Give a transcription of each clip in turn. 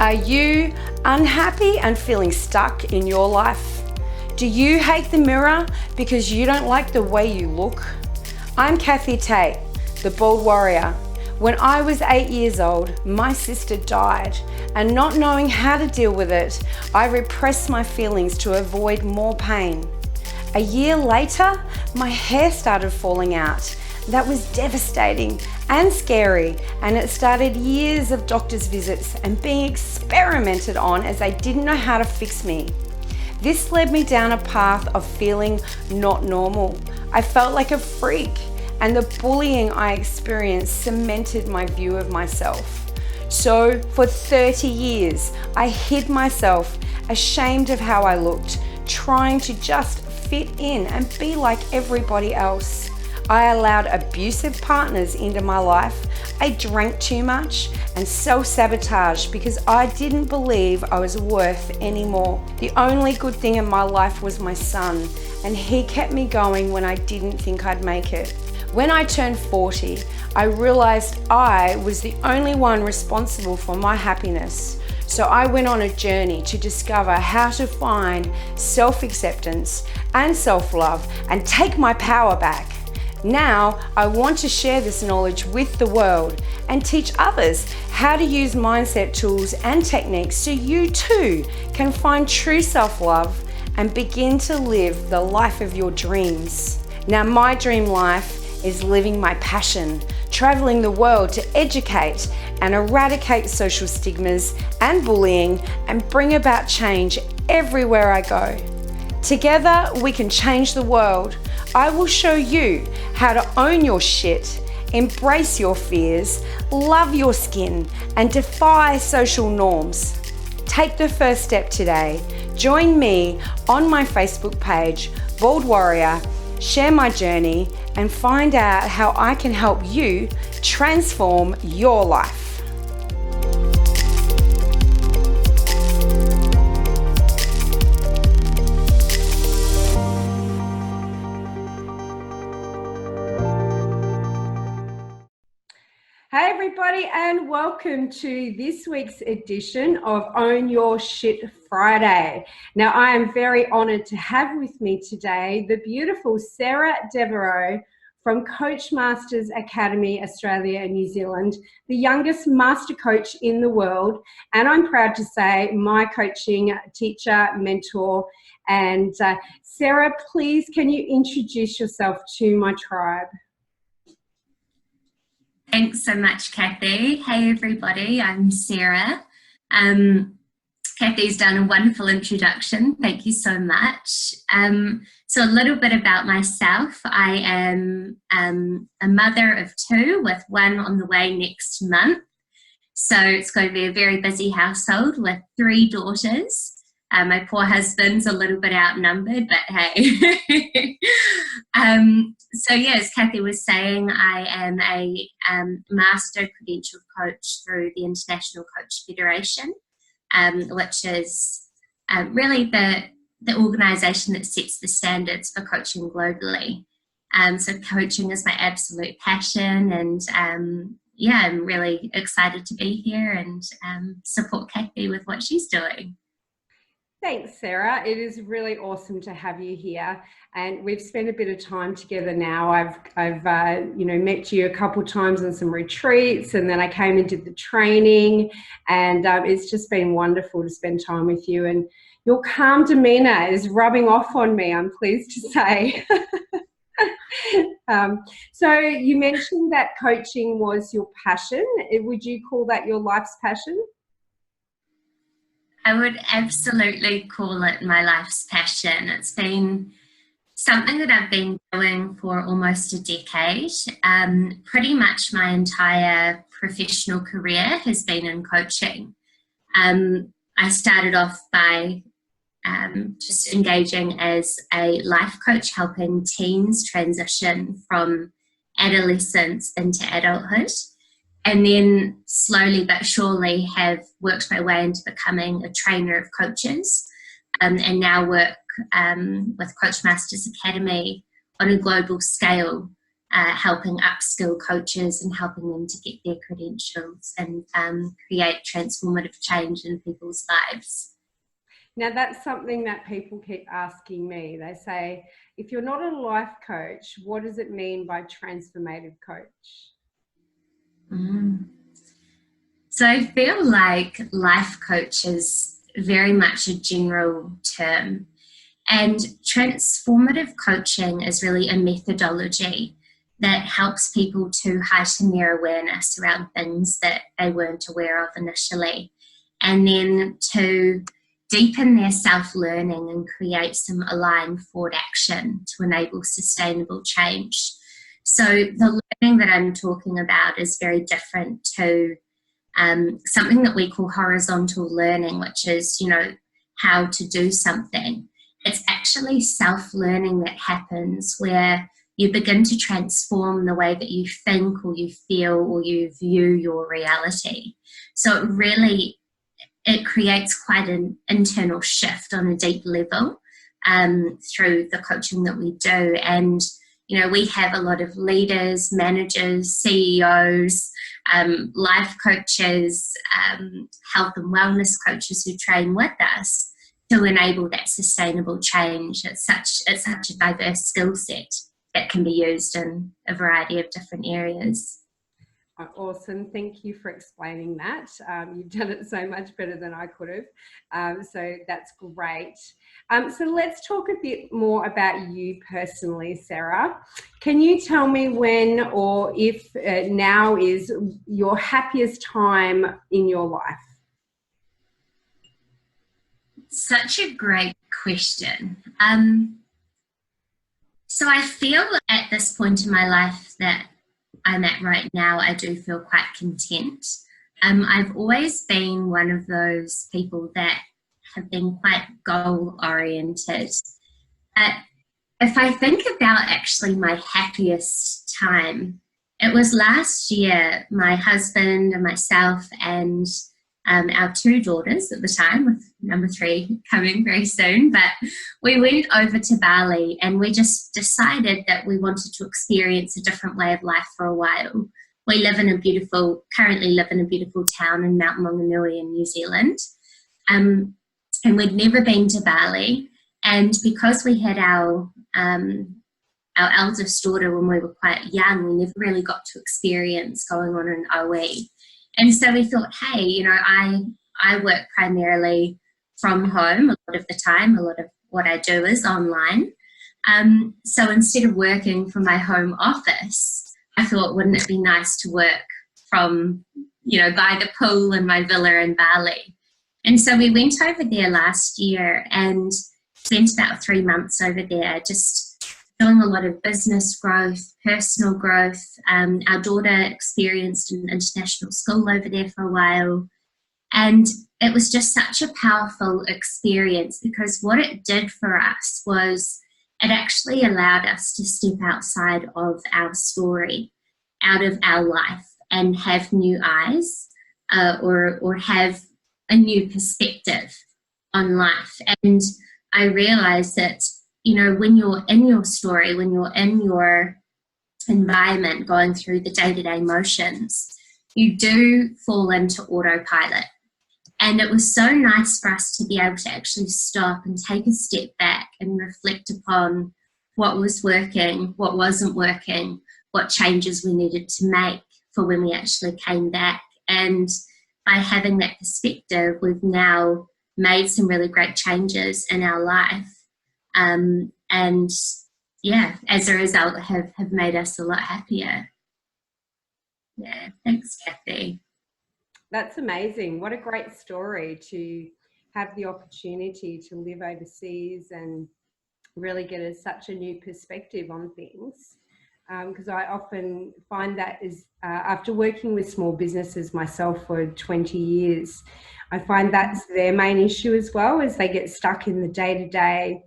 Are you unhappy and feeling stuck in your life? Do you hate the mirror because you don't like the way you look? I'm Kathy Tate, the Baldwarrior. When I was 8 years old, my sister died, and not knowing how to deal with it, I repressed my feelings to avoid more pain. A year later, my hair started falling out. That was devastating and scary, and it started years of doctor's visits and being experimented on as they didn't know how to fix me. This led me down a path of feeling not normal. I felt like a freak, and the bullying I experienced cemented my view of myself. So for 30 years, I hid myself, ashamed of how I looked, trying to just fit in and be like everybody else. I allowed abusive partners into my life. I drank too much and self-sabotaged because I didn't believe I was worth any more. The only good thing in my life was my son, and he kept me going when I didn't think I'd make it. When I turned 40, I realized I was the only one responsible for my happiness. So I went on a journey to discover how to find self-acceptance and self-love and take my power back. Now, I want to share this knowledge with the world and teach others how to use mindset tools and techniques so you too can find true self-love and begin to live the life of your dreams. Now, my dream life is living my passion, traveling the world to educate and eradicate social stigmas and bullying and bring about change everywhere I go. Together, we can change the world. I will show you how to own your shit, embrace your fears, love your skin, and defy social norms. Take the first step today. Join me on my Facebook page, Baldwarrior, share my journey, and find out how I can help you transform your life. Hey everybody, and welcome to this week's edition of Own Your Shit Friday. Now, I am very honored to have with me today the beautiful Sarah Devereaux from Coach Masters Academy, Australia and New Zealand, the youngest master coach in the world. And I'm proud to say my coaching teacher, mentor. And Sarah, please, can you introduce yourself to my tribe? Thanks so much, Kathy. Hey, everybody, I'm Sarah. Kathy's done a wonderful introduction. Thank you so much. So a little bit about myself. I am a mother of two with one on the way next month. So it's going to be a very busy household with 3 daughters. My poor husband's a little bit outnumbered, but hey. So yeah, as Kathy was saying, I am a master credentialed coach through the International Coach Federation, which is really the organisation that sets the standards for coaching globally. So coaching is my absolute passion, and yeah, I'm really excited to be here and support Kathy with what she's doing. Thanks, Sarah. It is really awesome to have you here, and we've spent a bit of time together now. I've met you a couple of times on some retreats, and then I came and did the training, and it's just been wonderful to spend time with you. And your calm demeanour is rubbing off on me, I'm pleased to say. So you mentioned that coaching was your passion. Would you call that your life's passion? I would absolutely call it my life's passion. It's been something that I've been doing for almost a decade. Pretty much my entire professional career has been in coaching. I started off by just engaging as a life coach, helping teens transition from adolescence into adulthood. And then slowly but surely have worked my way into becoming a trainer of coaches, and now work with Coach Masters Academy on a global scale helping upskill coaches and helping them to get their credentials and create transformative change in people's lives. Now, that's something that people keep asking me. They say, if you're not a life coach, what does it mean by transformative coach? So I feel like life coach is very much a general term, and transformative coaching is really a methodology that helps people to heighten their awareness around things that they weren't aware of initially, and then to deepen their self-learning and create some aligned forward action to enable sustainable change. So the learning that I'm talking about is very different to something that we call horizontal learning, which is, how to do something. It's actually self-learning that happens where you begin to transform the way that you think or you feel or you view your reality. So it creates quite an internal shift on a deep level through the coaching that we do. And, we have a lot of leaders, managers, CEOs, life coaches, health and wellness coaches who train with us to enable that sustainable change. It's such a diverse skill set that can be used in a variety of different areas. Awesome. Thank you for explaining that. You've done it so much better than I could have. So that's great. So let's talk a bit more about you personally, Sarah. Can you tell me when or if now is your happiest time in your life? Such a great question. So I feel at this point in my life that I'm at right now, I do feel quite content. I've always been one of those people that have been quite goal-oriented. If I think about actually my happiest time, it was last year. My husband and myself and our two daughters at the time, with number 3 coming very soon, but we went over to Bali and we just decided that we wanted to experience a different way of life for a while. We currently live in a beautiful town in Mount Maunganui in New Zealand. And we'd never been to Bali. And because we had our eldest daughter when we were quite young, we never really got to experience going on an OE. And so we thought, hey, I work primarily from home a lot of the time. A lot of what I do is online. So instead of working from my home office, I thought, wouldn't it be nice to work from, by the pool in my villa in Bali? And so we went over there last year and spent about 3 months over there just doing a lot of business growth, personal growth. Our daughter experienced an international school over there for a while. And it was just such a powerful experience because what it did for us was it actually allowed us to step outside of our story, out of our life, and have new eyes or have a new perspective on life. And I realized that when you're in your story, when you're in your environment going through the day-to-day motions, you do fall into autopilot. And it was so nice for us to be able to actually stop and take a step back and reflect upon what was working, what wasn't working, what changes we needed to make for when we actually came back. And by having that perspective, we've now made some really great changes in our life. And yeah, as a result, have made us a lot happier. Yeah, thanks, Kathy. That's amazing. What a great story to have the opportunity to live overseas and really get such a new perspective on things. Because I often find that is, after working with small businesses myself for 20 years, I find that's their main issue as well, is they get stuck in the day-to-day,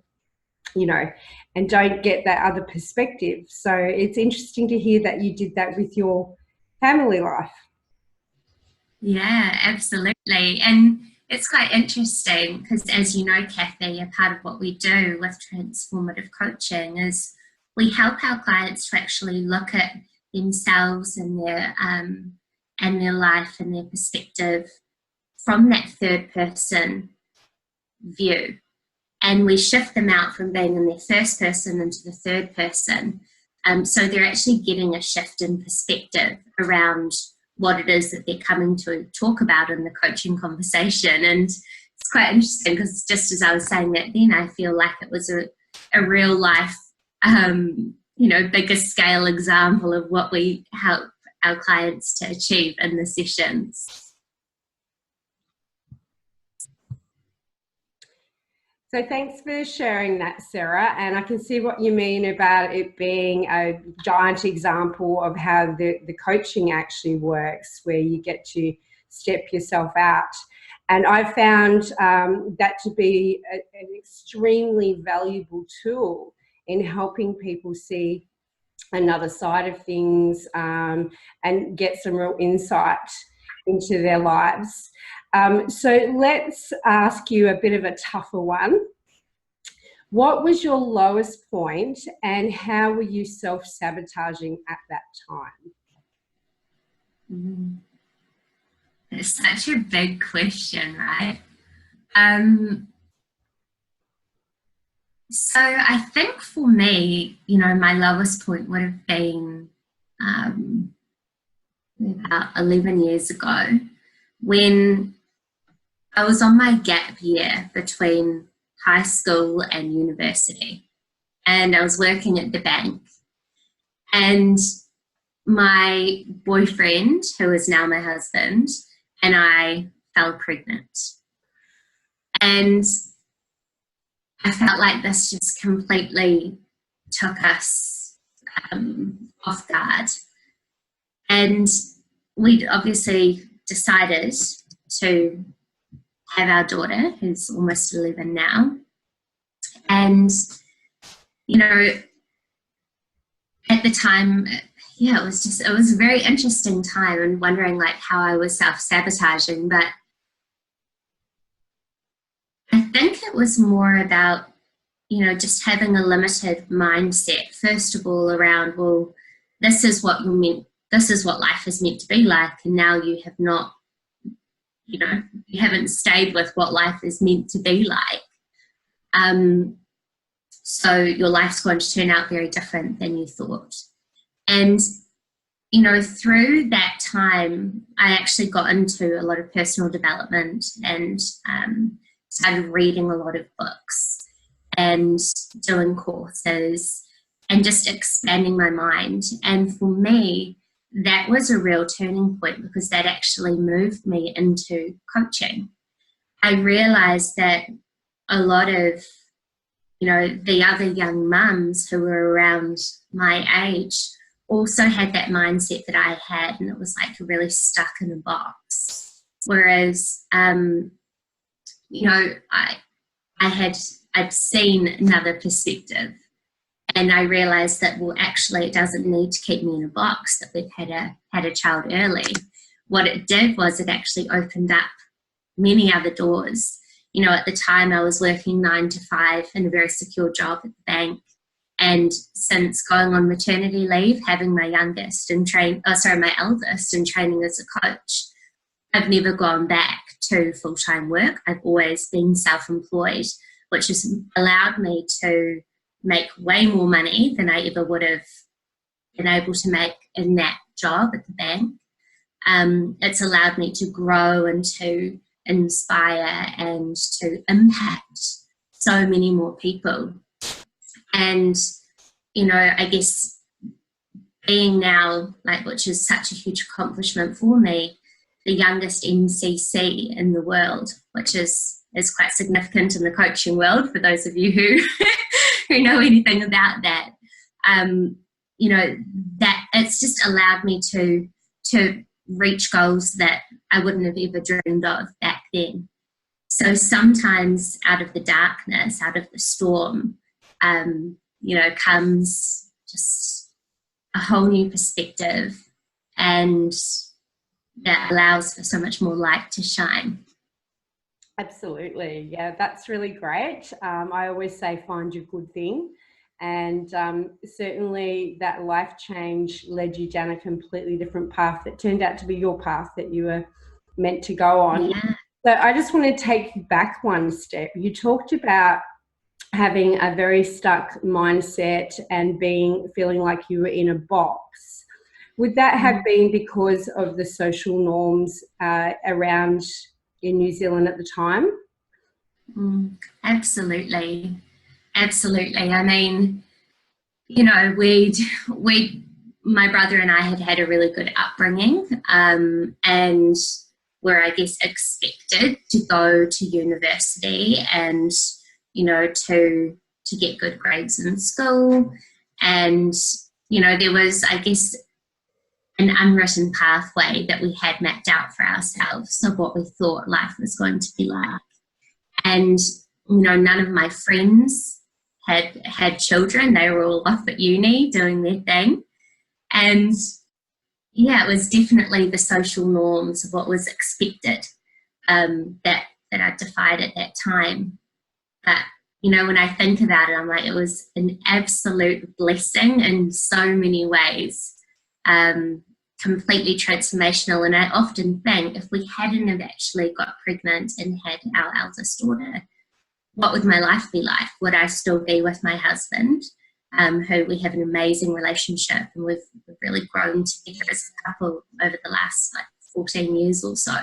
and don't get that other perspective. So it's interesting to hear that you did that with your family life. Yeah, absolutely. And it's quite interesting because, as you know, Kathy, a part of what we do with transformative coaching is we help our clients to actually look at themselves and their life and their perspective from that third person view. And we shift them out from being in their first person into the third person. So they're actually getting a shift in perspective around what it is that they're coming to talk about in the coaching conversation. And it's quite interesting because just as I was saying that then, I feel like it was a real life, bigger scale example of what we help our clients to achieve in the sessions. So thanks for sharing that, Sarah. And I can see what you mean about it being a giant example of how the coaching actually works, where you get to step yourself out. And I found that to be an extremely valuable tool in helping people see another side of things and get some real insight into their lives. So let's ask you a bit of a tougher one. What was your lowest point and how were you self-sabotaging at that time? It's such a big question, right? So I think for me, my lowest point would have been about 11 years ago, when I was on my gap year between high school and university, and I was working at the bank, and my boyfriend, who is now my husband, and I fell pregnant. And I felt like this just completely took us off guard. And we'd obviously decided to have our daughter, who's almost 11 now. And, at the time, it was a very interesting time, and wondering like how I was self-sabotaging. But I think it was more about, just having a limited mindset, first of all, around, well, this is what life is meant to be like, and now you have not, you haven't stayed with what life is meant to be like. So your life's going to turn out very different than you thought. And, through that time, I actually got into a lot of personal development and started reading a lot of books and doing courses and just expanding my mind. And for me, that was a real turning point, because that actually moved me into coaching. I realized that a lot of, the other young mums who were around my age also had that mindset that I had, and it was like really stuck in a box. Whereas, I'd seen another perspective, and I realized that, well, actually it doesn't need to keep me in a box, that we've had a child early. What it did was it actually opened up many other doors. At the time I was working 9 to 5 in a very secure job at the bank. And since going on maternity leave, having my eldest and training as a coach, I've never gone back to full-time work. I've always been self-employed, which has allowed me to make way more money than I ever would have been able to make in that job at the bank. It's allowed me to grow and to inspire and to impact so many more people. And, I guess being now, which is such a huge accomplishment for me, the youngest MCC in the world, which is quite significant in the coaching world for those of you who know anything about that. That it's just allowed me to reach goals that I wouldn't have ever dreamed of back then. So sometimes out of the darkness, out of the storm, comes just a whole new perspective, and that allows for so much more light to shine. Absolutely. Yeah, that's really great. I always say find your good thing. And certainly that life change led you down a completely different path that turned out to be your path that you were meant to go on. Yeah. So I just want to take you back one step. You talked about having a very stuck mindset and feeling like you were in a box. Would that have been because of the social norms around in New Zealand at the time? Absolutely. Absolutely. I mean, my brother and I had a really good upbringing, and were, I guess, expected to go to university and, to get good grades in school. And, there was, I guess, an unwritten pathway that we had mapped out for ourselves of what we thought life was going to be like. And, none of my friends had children. They were all off at uni doing their thing. And yeah, it was definitely the social norms of what was expected that I defied at that time. But, when I think about it, I'm like, it was an absolute blessing in so many ways, completely transformational. And I often think if we hadn't have actually got pregnant and had our eldest daughter, what would my life be like? Would I still be with my husband, who we have an amazing relationship, and we've really grown together as a couple over the last 14 years or so?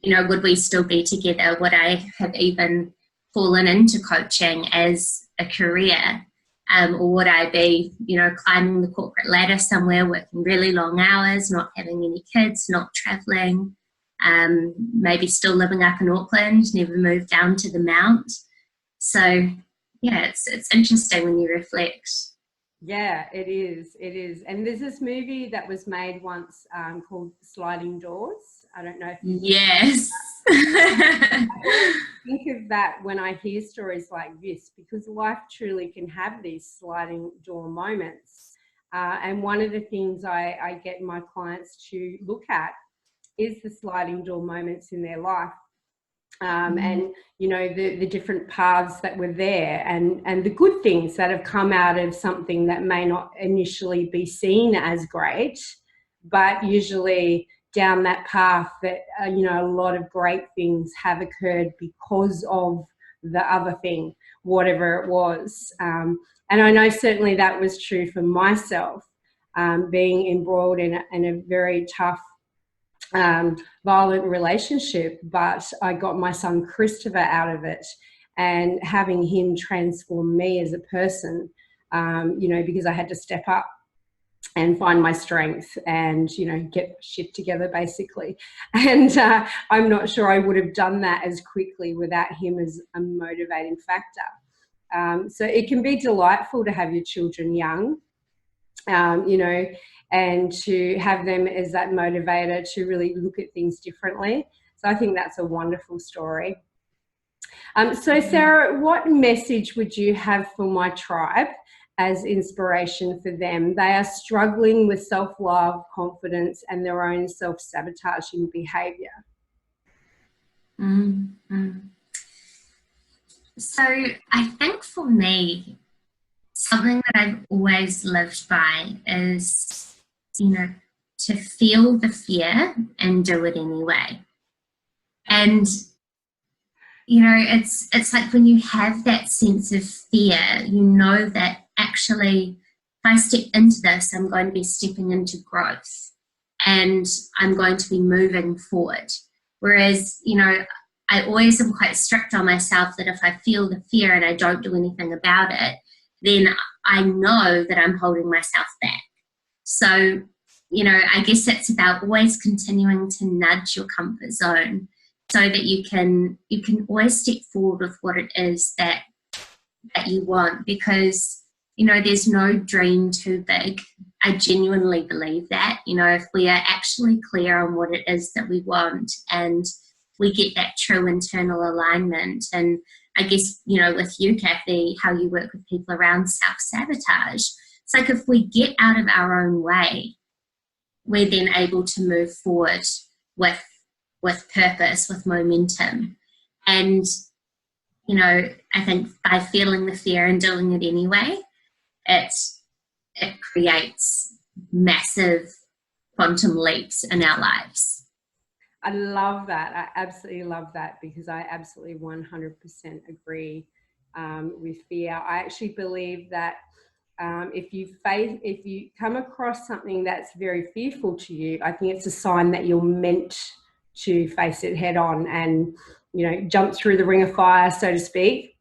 Would we still be together? Would I have even fallen into coaching as a career? Or would I be, climbing the corporate ladder somewhere, working really long hours, not having any kids, not travelling, maybe still living up in Auckland, never moved down to the Mount? So, yeah, it's interesting when you reflect. Yeah, it is. It is. And there's this movie that was made once called Sliding Doors. I don't know if you Yes. I think of that when I hear stories like this, because life truly can have these sliding door moments. And one of the things I get my clients to look at is the sliding door moments in their life. And the different paths that were there, and the good things that have come out of something that may not initially be seen as great, but usually down that path that a lot of great things have occurred because of the other thing, whatever it was. And I know certainly that was true for myself, being embroiled in a very tough violent relationship, but I got my son Christopher out of it, and having him transform me as a person, because I had to step up and find my strength and, get shit together basically. And I'm not sure I would have done that as quickly without him as a motivating factor. So it can be delightful to have your children young, and to have them as that motivator to really look at things differently. So I think that's a wonderful story. So Sarah, what message would you have for my tribe as inspiration for them? They are struggling with self-love, confidence, and their own self-sabotaging behaviour. So I think for me, something that I've always lived by is, to feel the fear and do it anyway. And, it's like when you have that sense of fear, that actually if I step into this, I'm going to be stepping into growth and I'm going to be moving forward. Whereas, I always am quite strict on myself that if I feel the fear and I don't do anything about it, then I know that I'm holding myself back. So, I guess it's about always continuing to nudge your comfort zone so that you can always step forward with what it is that you want, because, there's no dream too big. I genuinely believe that, if we are actually clear on what it is that we want and we get that true internal alignment. And I guess, with you, Kathy, how you work with people around self-sabotage, it's like if we get out of our own way, we're then able to move forward with purpose, with momentum. And, you know, I think by feeling the fear and doing it anyway, it creates massive quantum leaps in our lives. I love that. I absolutely love that, because I absolutely 100% agree with fear. I actually believe that if you come across something that's very fearful to you, I think it's a sign that you're meant to face it head on and, you know, jump through the ring of fire, so to speak.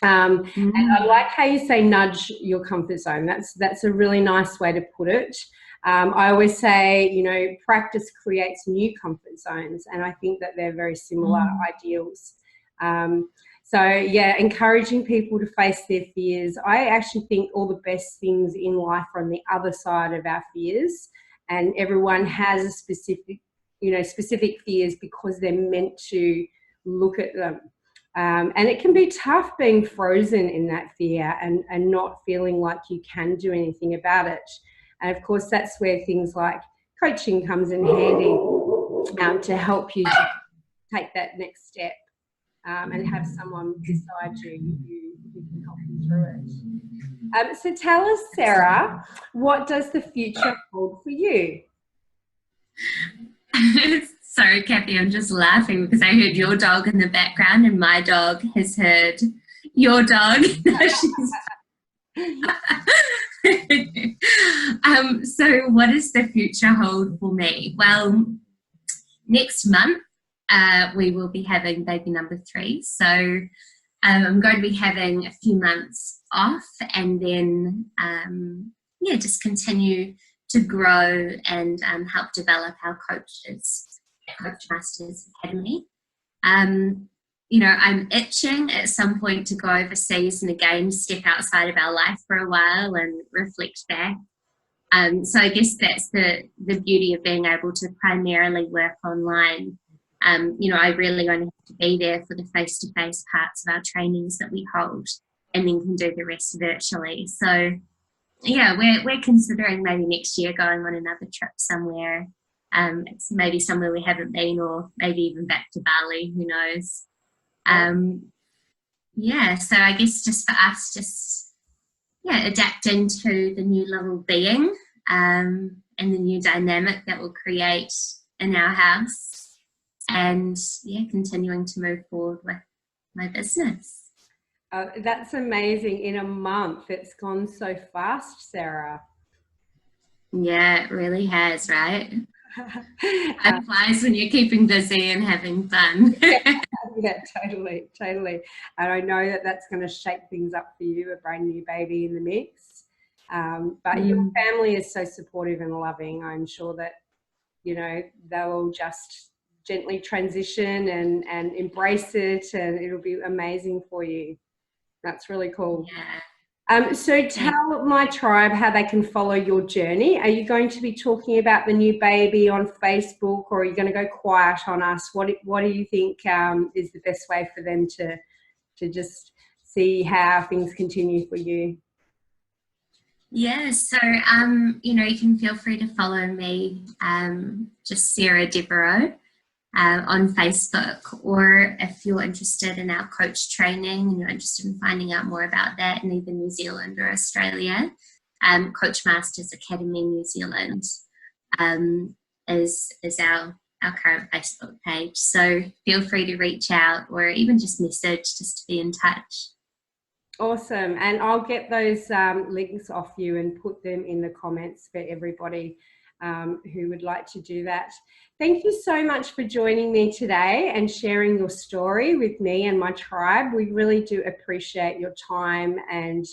And I like how you say nudge your comfort zone. That's a really nice way to put it. I always say, you know, practice creates new comfort zones, and I think that they're very similar ideals. So yeah, encouraging people to face their fears. I actually think all the best things in life are on the other side of our fears, and everyone has a specific fears because they're meant to look at them. And it can be tough being frozen in that fear and not feeling like you can do anything about it. And of course, that's where things like coaching comes in handy to help you to take that next step and have someone beside you who can help you through it. So tell us, Sarah, what does the future hold for you? Sorry, Kathy, I'm just laughing because I heard your dog in the background and my dog has heard your dog. So what does the future hold for me? Well, next month we will be having baby number 3. So I'm going to be having a few months off and then, just continue to grow and help develop our Coach Masters Academy. You know, I'm itching at some point to go overseas and again step outside of our life for a while and reflect back. So I guess that's the beauty of being able to primarily work online. You know, I really only have to be there for the face-to-face parts of our trainings that we hold and then can do the rest virtually. So yeah, we're considering maybe next year going on another trip somewhere. It's maybe somewhere we haven't been, or maybe even back to Bali, who knows. So I guess just for us, adapting to the new level being and the new dynamic that will create in our house, and continuing to move forward with my business. That's amazing. In a month, it's gone so fast, Sarah. Yeah, it really has, right? Time flies when you're keeping busy and having fun. Yeah, totally. And I know that that's going to shake things up for you, a brand new baby in the mix. But your family is so supportive and loving. I'm sure that, you know, they'll just gently transition and embrace it, and it'll be amazing for you. That's really cool. Yeah. So tell my tribe how they can follow your journey. Are you going to be talking about the new baby on Facebook, or are you going to go quiet on us? What do you think is the best way for them to just see how things continue for you? Yeah, so you know, you can feel free to follow me, just Sarah Devereaux. On Facebook, or if you're interested in our coach training and you're interested in finding out more about that in either New Zealand or Australia, Coach Masters Academy New Zealand is our current Facebook page. So feel free to reach out or even just message just to be in touch. Awesome. And I'll get those links off you and put them in the comments for everybody who would like to do that. Thank you so much for joining me today and sharing your story with me and my tribe. We really do appreciate your time and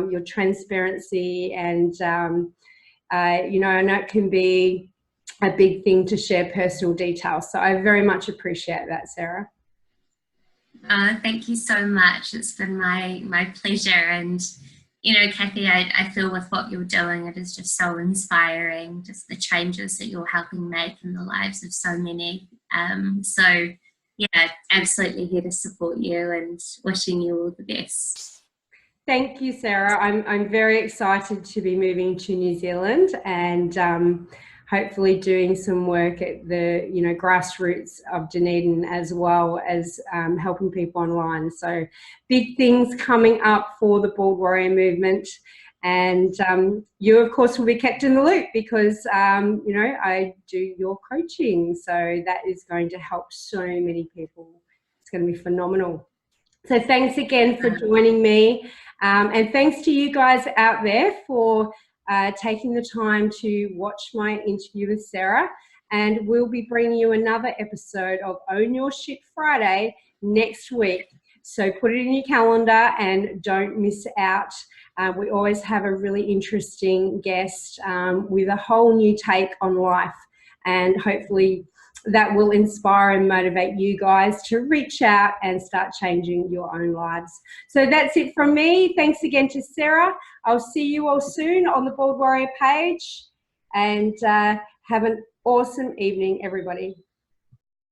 your transparency, and you know, I know it can be a big thing to share personal details, so I very much appreciate that, Sarah. Thank you so much. It's been my pleasure. And you know, Kathy, I feel with what you're doing, it is just so inspiring, just the changes that you're helping make in the lives of so many. So, yeah, absolutely here to support you and wishing you all the best. Thank you, Sarah. I'm very excited to be moving to New Zealand, and hopefully doing some work at the, you know, grassroots of Dunedin, as well as helping people online. So big things coming up for the Baldwarrior movement. And you, of course, will be kept in the loop because, you know, I do your coaching. So that is going to help so many people. It's going to be phenomenal. So thanks again for joining me. And thanks to you guys out there for taking the time to watch my interview with Sarah. And we'll be bringing you another episode of Own Your Shit Friday next week. So put it in your calendar and don't miss out. We always have a really interesting guest with a whole new take on life, and hopefully that will inspire and motivate you guys to reach out and start changing your own lives. So that's it from me. Thanks again to Sarah. I'll see you all soon on the Baldwarrior page, and have an awesome evening, everybody.